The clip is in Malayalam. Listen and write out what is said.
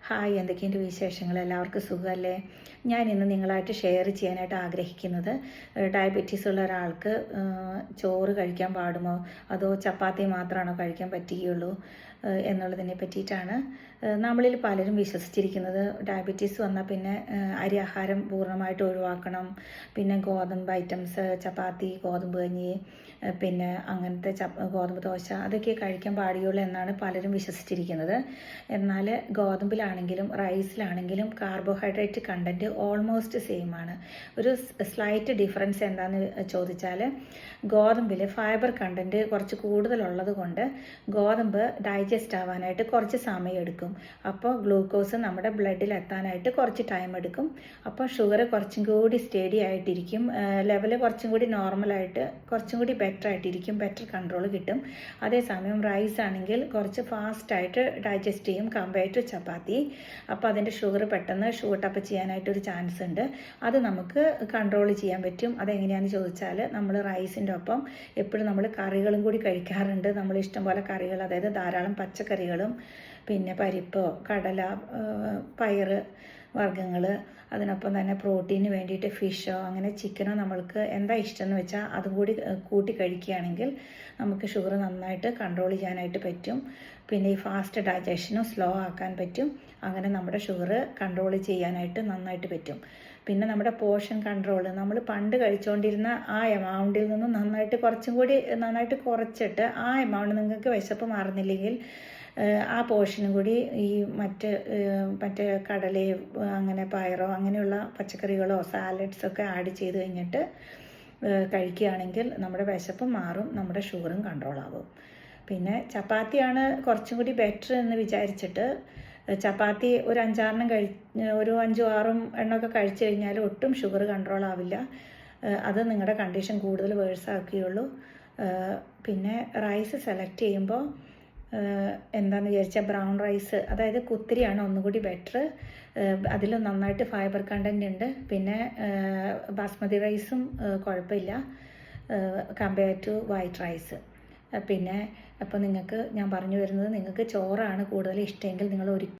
ഹായ്, എന്തൊക്കെയുണ്ട് വിശേഷങ്ങൾ? എല്ലാവർക്കും സുഖമല്ലേ? ഞാൻ ഇന്ന് നിങ്ങളായിട്ട് ഷെയർ ചെയ്യാനായിട്ട് ആഗ്രഹിക്കുന്നത് ഡയബറ്റീസ് ഉള്ള ഒരാൾക്ക് ചോറ് കഴിക്കാൻ പാടുമോ അതോ ചപ്പാത്തി മാത്രമാണോ കഴിക്കാൻ പറ്റുകയുള്ളൂ എന്നുള്ളതിനെ പറ്റിയിട്ടാണ്. നമ്മളിൽ പലരും വിശ്വസിച്ചിരിക്കുന്നത് ഡയബറ്റീസ് വന്നാൽ പിന്നെ അരി ആഹാരം പൂർണ്ണമായിട്ട് ഒഴിവാക്കണം, പിന്നെ ഗോതമ്പ് ഐറ്റംസ്, ചപ്പാത്തി, ഗോതമ്പ് കഞ്ഞി, പിന്നെ അങ്ങനത്തെ ഗോതമ്പ് ദോശ അതൊക്കെ കഴിക്കാൻ പാടുകയുള്ളൂ എന്നാണ് പലരും വിശ്വസിച്ചിരിക്കുന്നത്. എന്നാൽ ഗോതമ്പിലാണെങ്കിലും റൈസിലാണെങ്കിലും കാർബോഹൈഡ്രേറ്റ് കണ്ടൻറ്റ് ഓൾമോസ്റ്റ് സെയിം ആണ്. ഒരു സ്ലൈറ്റ് ഡിഫറൻസ് എന്താണെന്ന് ചോദിച്ചാൽ, ഗോതമ്പിൽ ഫൈബർ കണ്ടൻറ്റ് കുറച്ച് കൂടുതലുള്ളത് കൊണ്ട് ഗോതമ്പ് ഡൈജസ്റ്റ് ആവാനായിട്ട് കുറച്ച് സമയം എടുക്കും. അപ്പോൾ ഗ്ലൂക്കോസ് നമ്മുടെ ബ്ലഡിൽ എത്താനായിട്ട് കുറച്ച് ടൈം എടുക്കും. അപ്പോൾ ഷുഗർ കുറച്ചും കൂടി സ്റ്റഡി ആയിട്ടിരിക്കും, ലെവൽ കുറച്ചും കൂടി നോർമലായിട്ട് കുറച്ചും കൂടി ബെറ്റർ ആയിട്ടിരിക്കും, ബെറ്റർ കൺട്രോൾ കിട്ടും. അതേസമയം റൈസ് ആണെങ്കിൽ കുറച്ച് ഫാസ്റ്റായിട്ട് ഡൈജസ്റ്റ് ചെയ്യും കമ്പയർഡ് ടു ചപ്പാത്തി. അപ്പോൾ അതിൻ്റെ ഷുഗർ പെട്ടെന്ന് ഷൂട്ടപ്പ് ചെയ്യാനായിട്ടൊരു ചാൻസ് ഉണ്ട്. അത് നമുക്ക് കൺട്രോൾ ചെയ്യാൻ പറ്റും. അതെങ്ങനെയാണെന്ന് ചോദിച്ചാൽ, നമ്മൾ റൈസിൻ്റെ ഒപ്പം എപ്പോഴും നമ്മൾ കറികളും കൂടി കഴിക്കാറുണ്ട്. നമ്മൾ ഇഷ്ടംപോലെ കറികൾ, അതായത് ധാരാളം പച്ചക്കറികളും പിന്നെ പരിപ്പോ കടല പയർ വർഗ്ഗങ്ങൾ, അതിനൊപ്പം തന്നെ പ്രോട്ടീന് വേണ്ടിയിട്ട് ഫിഷോ അങ്ങനെ ചിക്കനോ നമ്മൾക്ക് എന്താ ഇഷ്ടമെന്ന് വെച്ചാൽ അതും കൂടി കൂട്ടി കഴിക്കുകയാണെങ്കിൽ നമുക്ക് ഷുഗർ നന്നായിട്ട് കൺട്രോൾ ചെയ്യാനായിട്ട് പറ്റും. പിന്നെ ഈ ഫാസ്റ്റ് ഡൈജഷനും സ്ലോ ആക്കാൻ പറ്റും. അങ്ങനെ നമ്മുടെ ഷുഗർ കൺട്രോൾ ചെയ്യാനായിട്ട് നന്നായിട്ട് പറ്റും. പിന്നെ നമ്മുടെ പോർഷൻ കൺട്രോൾ, നമ്മൾ പണ്ട് കഴിച്ചുകൊണ്ടിരുന്ന ആ എമൗണ്ടിൽ നിന്നും കുറച്ചും കൂടി നന്നായിട്ട് കുറച്ചിട്ട്, ആ എമൗണ്ട് നിങ്ങൾക്ക് വിശപ്പ് മാറുന്നില്ലെങ്കിൽ ആ പോർഷനും കൂടി ഈ മറ്റ് കടലയോ അങ്ങനെ പയറോ അങ്ങനെയുള്ള പച്ചക്കറികളോ സാലഡ്സൊക്കെ ആഡ് ചെയ്ത് കഴിഞ്ഞിട്ട് കഴിക്കുകയാണെങ്കിൽ നമ്മുടെ വിശപ്പ് മാറും, നമ്മുടെ ഷുഗറും കൺട്രോൾ ആകും. പിന്നെ ചപ്പാത്തിയാണ് കുറച്ചും കൂടി ബെറ്റർ എന്ന് വിചാരിച്ചിട്ട് ചപ്പാത്തി ഒരു 5-6 ഒരു 5-6 എണ്ണമൊക്കെ കഴിച്ചു കഴിഞ്ഞാൽ ഒട്ടും ഷുഗർ കൺട്രോൾ ആവില്ല. അത് നിങ്ങളുടെ കണ്ടീഷൻ കൂടുതൽ വേഴ്സ് ആക്കുകയുള്ളൂ. പിന്നെ റൈസ് സെലക്ട് ചെയ്യുമ്പോൾ എന്താണെന്ന് വിചാരിച്ചാൽ ബ്രൗൺ റൈസ്, അതായത് കുത്തിരിയാണ് ഒന്നുകൂടി ബെറ്റർ. അതിൽ നന്നായിട്ട് ഫൈബർ കണ്ടൻറ് ഉണ്ട്. പിന്നെ ബാസ്മതി റൈസും കുഴപ്പമില്ല കമ്പയർ ടു വൈറ്റ് റൈസ്. പിന്നെ അപ്പോൾ ഞാൻ പറഞ്ഞു വരുന്നത്, നിങ്ങൾക്ക് ചോറാണ് കൂടുതൽ ഇഷ്ടമെങ്കിൽ നിങ്ങൾ